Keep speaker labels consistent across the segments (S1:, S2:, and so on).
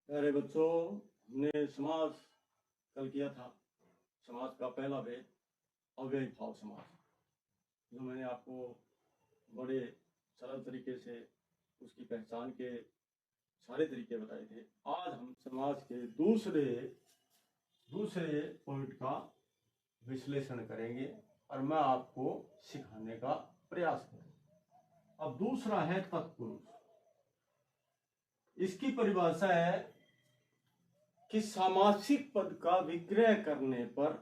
S1: प्यारे बच्चों, हमने समास कल किया था। समास का पहला भेद अव्ययी भाव समास, जो मैंने आपको बड़े सरल तरीके से उसकी पहचान के सारे तरीके बताए थे। आज हम समास के दूसरे पॉइंट का विश्लेषण करेंगे और मैं आपको सिखाने का प्रयास करूंगा। अब दूसरा है तत्पुरुष। इसकी परिभाषा है कि सामासिक पद का विग्रह करने पर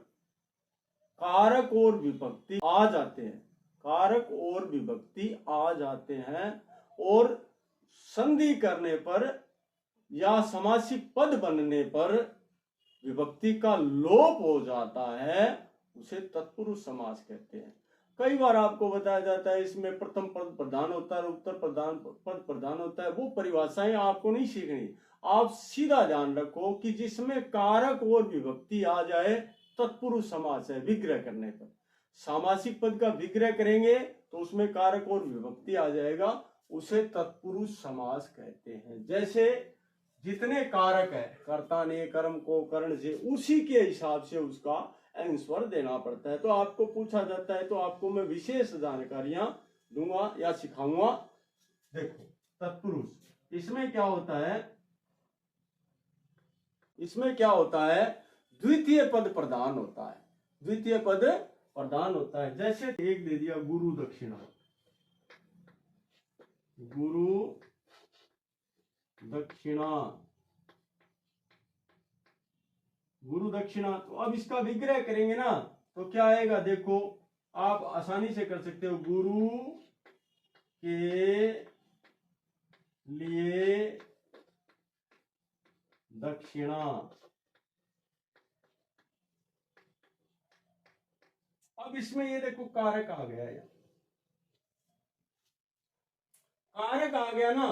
S1: कारक और विभक्ति आ जाते हैं। कारक और विभक्ति आ जाते हैं और संधि करने पर या सामासिक पद बनने पर विभक्ति का लोप हो जाता है, उसे तत्पुरुष समास कहते हैं। कई बार आपको बताया जाता है इसमें प्रथम पद प्रधान होता है, उत्तर पद प्रधान होता है। वो परिभाषाएं आपको नहीं सीखनी। आप सीधा ध्यान रखो कि जिसमें कारक और विभक्ति आ जाए तत्पुरुष समास है। विग्रह करने पर सामासिक पद का विग्रह करेंगे तो उसमें कारक और विभक्ति आ जाएगा, उसे तत्पुरुष समास कहते हैं। जैसे जितने कारक है कर्ता ने कर्म को कर्ण से, उसी के हिसाब से उसका आंसर देना पड़ता है। तो आपको पूछा जाता है तो आपको मैं विशेष जानकारियां दूंगा या सिखाऊंगा। देखो तत्पुरुष, इसमें क्या होता है, द्वितीय पद प्रधान होता है। द्वितीय पद प्रधान होता है। जैसे एक दे दिया गुरु दक्षिणा, गुरु दक्षिणा, गुरु दक्षिणा। तो अब इसका विग्रह करेंगे ना तो क्या आएगा, देखो आप आसानी से कर सकते हो। गुरु के लिए दक्षिणा। अब इसमें ये देखो कारक आ गया, कारक आ गया ना।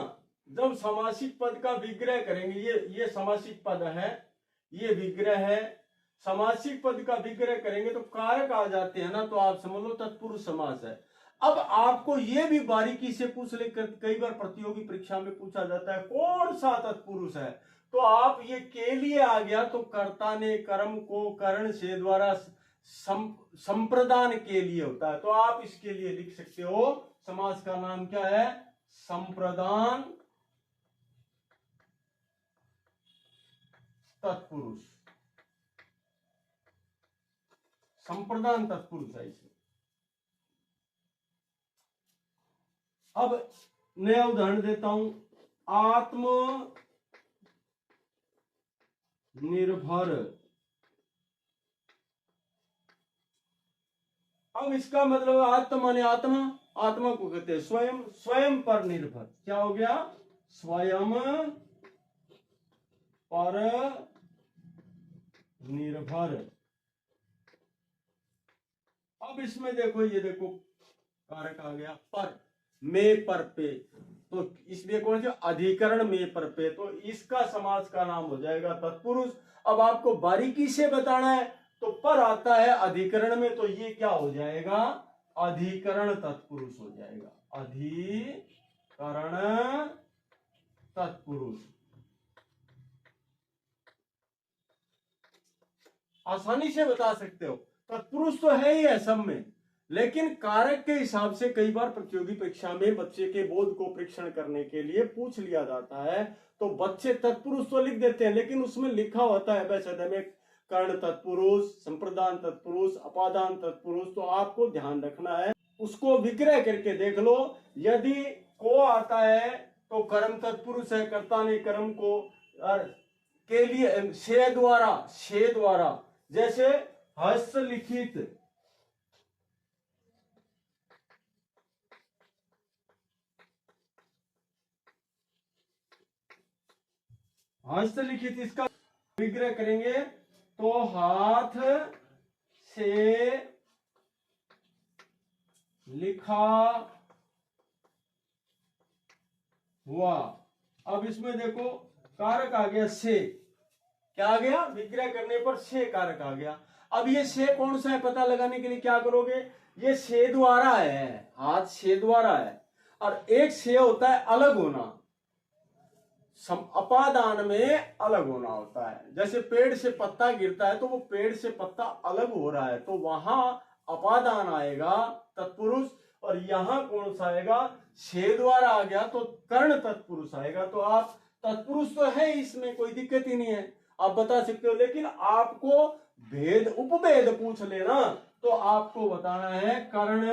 S1: जब समासिक पद का विग्रह करेंगे, ये समासिक पद है, ये विग्रह है। समासिक पद का विग्रह करेंगे तो कारक आ जाते हैं ना, तो आप समझ लो तत्पुरुष समास है। अब आपको ये भी बारीकी से पूछ ले, कई बार प्रतियोगी परीक्षा में पूछा जाता है कौन सा तत्पुरुष है, तो आप ये के लिए आ गया तो कर्ता ने कर्म को कर्ण से द्वारा संप्रदान के लिए होता है। तो आप इसके लिए लिख सकते हो, समास का नाम क्या है, संप्रदान तत्पुरुष। संप्रदान तत्पुरुष है इसे। अब नया उदाहरण देता हूं, आत्मनिर्भर। अब इसका मतलब आत्म माने आत्मा, आत्मा को कहते हैं स्वयं, स्वयं पर निर्भर। क्या हो गया, स्वयं पर निर्भर। अब इसमें देखो, ये देखो कारक आ गया पर, में पर पे, तो इसलिए कौन सा अधिकरण में पर पे, तो इसका समास का नाम हो जाएगा तत्पुरुष। अब आपको बारीकी से बताना है तो पर आता है अधिकरण में, तो ये क्या हो जाएगा, अधिकरण तत्पुरुष हो जाएगा। अधिकरण तत्पुरुष। आसानी से बता सकते हो, तत्पुरुष तो है ही है सब में, लेकिन कारक के हिसाब से कई बार प्रतियोगी परीक्षा में बच्चे के बोध को परीक्षण करने के लिए पूछ लिया जाता है। तो बच्चे तत्पुरुष तो लिख देते हैं, लेकिन उसमें लिखा होता है वैसे में कर्ण तत्पुरुष, संप्रदान तत्पुरुष, अपादान तत्पुरुष। तो आपको ध्यान रखना है, उसको विग्रह करके देख लो। यदि को आता है तो कर्म तत्पुरुष है, कर्ता ने कर्म को के लिए से द्वारा, जैसे हस्तलिखित, हस्तलिखित, इसका विग्रह करेंगे तो हाथ से लिखा हुआ। अब इसमें देखो कारक आ गया से, क्या आ गया, विग्रह करने पर से कारक आ गया। अब ये से कौन सा है पता लगाने के लिए क्या करोगे, ये से द्वारा है, हाथ से द्वारा है, और एक से होता है अलग होना। अपादान में अलग होना होता है। जैसे पेड़ से पत्ता गिरता है तो वो पेड़ से पत्ता अलग हो रहा है, तो वहां अपादान आएगा तत्पुरुष, और यहां कौन सा आएगा, छे द्वारा आ गया तो कर्ण तत्पुरुष आएगा। तो आप तत्पुरुष तो है, इसमें कोई दिक्कत ही नहीं है, आप बता सकते हो। लेकिन आपको भेद उपभेद पूछ लेना तो आपको बताना है कर्ण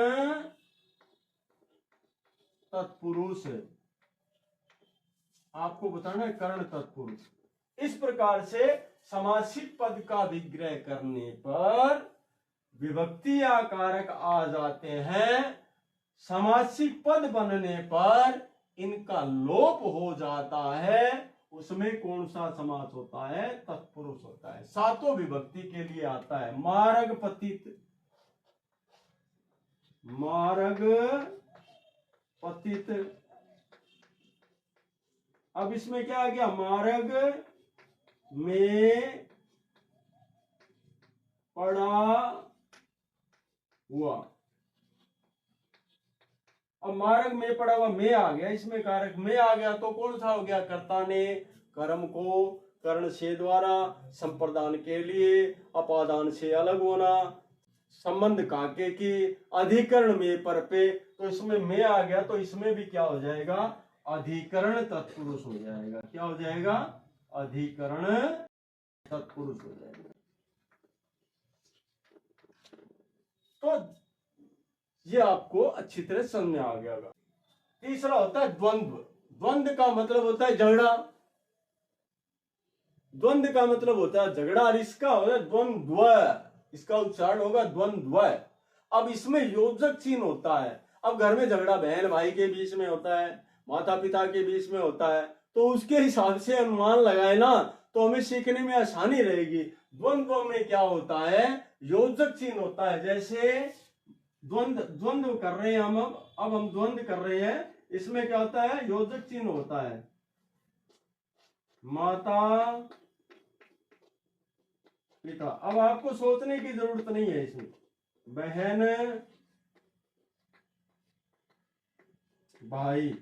S1: तत्पुरुष, आपको बताना है कर्ण तत्पुरुष। इस प्रकार से समासिक पद का विग्रह करने पर विभक्ति या कारक आ जाते हैं, समासिक पद बनने पर इनका लोप हो जाता है। उसमें कौन सा समास होता है, तत्पुरुष होता है। सातों विभक्ति के लिए आता है। मार्ग पतित, मार्ग पतित। अब इसमें क्या आ गया, मार्ग में पड़ा हुआ। अब मार्ग में पड़ा हुआ में आ गया, इसमें कारक में आ गया तो कौन सा हो गया, कर्ता ने कर्म को कर्ण से द्वारा संप्रदान के लिए अपादान से अलग होना, संबंध काके की अधिकरण में पर पे, तो इसमें में आ गया तो इसमें भी क्या हो जाएगा, अधिकरण तत्पुरुष हो जाएगा। क्या हो जाएगा, अधिकरण तत्पुरुष हो जाएगा। तो ये आपको अच्छी तरह समझ में आ गया होगा। तीसरा होता है द्वंद्व। द्वंद्व का मतलब होता है झगड़ा, द्वंद्व का मतलब होता है झगड़ा, और इसका होता है द्वंद्व, इसका उच्चारण होगा द्वंद्व। अब इसमें योजक चिन्ह होता है। अब घर में झगड़ा बहन भाई के बीच में होता है, माता पिता के बीच में होता है, तो उसके हिसाब से अनुमान लगाए ना तो हमें सीखने में आसानी रहेगी। द्वंद्व में क्या होता है, योजक चिन्ह होता है। जैसे द्वंद्व कर रहे हैं हम, अब हम द्वंद्व कर रहे हैं, इसमें क्या होता है, योजक चिन्ह होता है। माता पिता, अब आपको सोचने की जरूरत नहीं है इसमें, बहन भाई,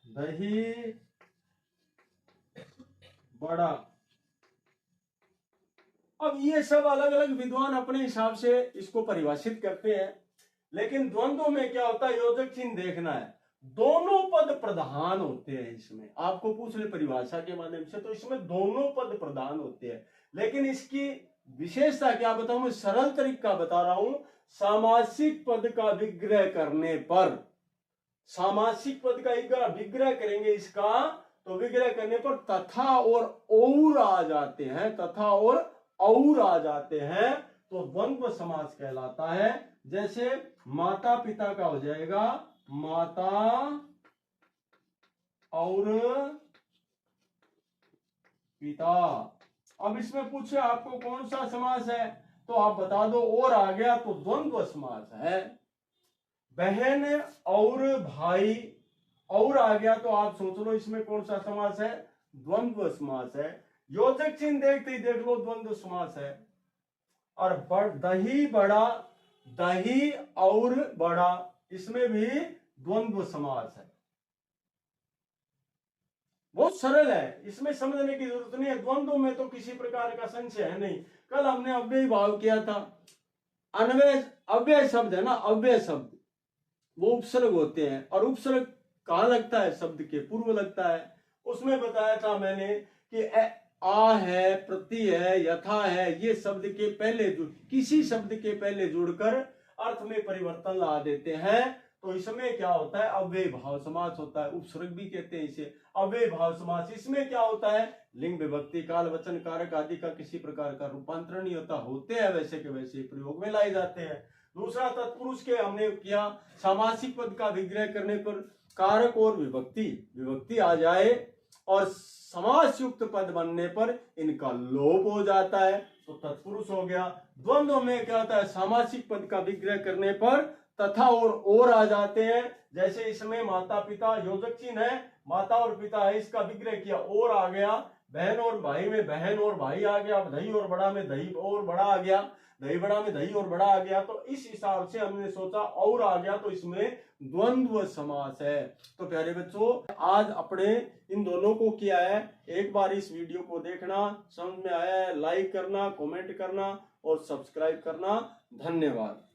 S1: दही बड़ा। अब ये सब अलग अलग विद्वान अपने हिसाब से इसको परिभाषित करते हैं, लेकिन द्वंद्व में क्या होता है, योजक चिन्ह देखना है। दोनों पद प्रधान होते हैं इसमें, आपको पूछ ले परिभाषा के माध्यम से, तो इसमें दोनों पद प्रधान होते हैं। लेकिन इसकी विशेषता क्या बताऊं, मैं सरल तरीका बता रहा हूं। सामासिक पद का विग्रह करने पर, सामासिक पद का विग्रह करेंगे इसका, तो विग्रह करने पर तथा और आ जाते हैं, तथा और आ जाते हैं, तो द्वंद्व समास कहलाता है। जैसे माता पिता का हो जाएगा माता और पिता। अब इसमें पूछे आपको कौन सा समास है, तो आप बता दो, और आ गया तो द्वंद्व समास है। बहन और भाई, और आ गया तो आप सोच लो इसमें कौन सा समास है, द्वंद्व समास है। योजक चिन्ह देखते ही देख लो द्वंद्व समास है। और दही बड़ा, दही और बड़ा, इसमें भी द्वंद्व समास है। बहुत सरल है, इसमें समझने की जरूरत नहीं है। द्वंद्व में तो किसी प्रकार का संशय है नहीं। कल हमने अव्यय भाव किया था, अन्वय अव्यय शब्द है ना, अव्यय शब्द वो उपसर्ग होते हैं, और उपसर्ग कहां लगता है, शब्द के पूर्व लगता है। उसमें बताया था मैंने कि आ है, प्रति है, यथा है, ये शब्द के पहले किसी शब्द के पहले जुड़कर अर्थ में परिवर्तन ला देते हैं, तो इसमें क्या होता है, अव्यय भाव समास होता है। उपसर्ग भी कहते हैं इसे, अव्यय भाव समास। इसमें क्या होता है, लिंग विभक्ति काल वचन कारक आदि का किसी प्रकार का रूपांतरण नहीं होता, होते हैं वैसे के वैसे प्रयोग में लाए जाते हैं। दूसरा तत्पुरुष के हमने किया, सामासिक पद का विग्रह करने पर कारक और विभक्ति आ जाए और समास युक्त पद बनने पर इनका लोप हो जाता है, तो तत्पुरुष हो गया। द्वंद्व में क्या होता है, सामासिक पद का विग्रह करने पर तथा और आ जाते हैं। जैसे इसमें माता पिता योजक चिन्ह है, माता और पिता है, इसका विग्रह किया और आ गया, बहन और भाई में बहन और भाई आ गया, दही और बड़ा में दही और बड़ा आ गया, दही बड़ा में दही और बड़ा आ गया। तो इस हिसाब से हमने सोचा और आ गया तो इसमें द्वंद्व समास है। तो प्यारे बच्चों, आज अपने इन दोनों को किया है। एक बार इस वीडियो को देखना, समझ में आया है लाइक करना, कमेंट करना और सब्सक्राइब करना। धन्यवाद।